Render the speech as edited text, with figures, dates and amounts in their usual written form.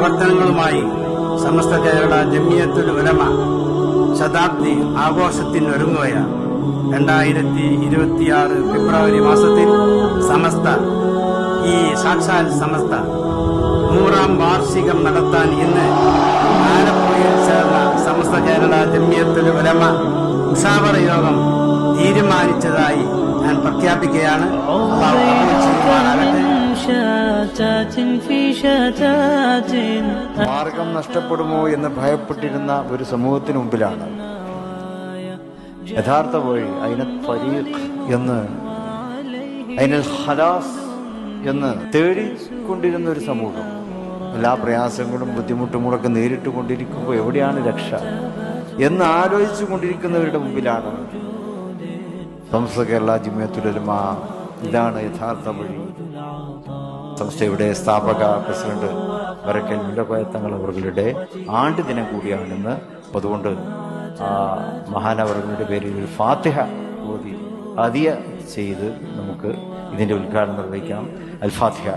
പ്രവർത്തനങ്ങളുമായി സമസ്ത കേരള ജമിയത്തുൽ ഉലമ ശതാബ്ദി ആഘോഷത്തിനൊരുങ്ങുകയാണ്. 2026 ഫെബ്രുവരി മാസത്തിൽ സമസ്ത ഈ സാക്ഷാൽ സമസ്ത 100ാം വാർഷികം നടത്താൻ ഇന്ന് ആലപ്പുഴയിൽ ചേർന്ന സമസ്ത കേരള ജമിയത്തുൽ ഉലമ മുഷാവറ യോഗം തീരുമാനിച്ചതായി ഞാൻ പ്രഖ്യാപിക്കുകയാണ്. മാർഗം നഷ്ടപ്പെടുമോ എന്ന് ഭയപ്പെട്ടിരുന്ന ഒരു സമൂഹത്തിന് മുമ്പിലാണ് യഥാർത്ഥ വഴി, അയിനൽ ഫരീഖ് എന്ന്, അയിനൽ ഖലാസ് എന്ന് തേടിക്കൊണ്ടിരുന്ന ഒരു സമൂഹം എല്ലാ പ്രയാസങ്ങളും ബുദ്ധിമുട്ടുകളൊക്കെ നേരിട്ട് കൊണ്ടിരിക്കുമ്പോൾ എവിടെയാണ് രക്ഷ എന്ന് ആലോചിച്ചു കൊണ്ടിരിക്കുന്നവരുടെ മുമ്പിലാണ് സമസ്ത കേരള ജമിയത്തുൽ ഉലമ ഇതാണ് യഥാർത്ഥ വഴി. സംസ്ഥയുടെ സ്ഥാപക പ്രസിഡന്റ് വരക്കൽ മുല്ലക്കോയ തങ്ങൾ അവരുടെ ആണ്ട് ദിനം കൂടിയാണെന്ന്. അതുകൊണ്ട് മഹാനവറുകളുടെ പേരിൽ ഒരു ഫാത്തിഹ ഓതി ഹദിയ ചെയ്ത് നമുക്ക് ഇതിൻ്റെ ഉദ്ഘാടനം നിർവഹിക്കാം. അൽ ഫാത്തിഹ.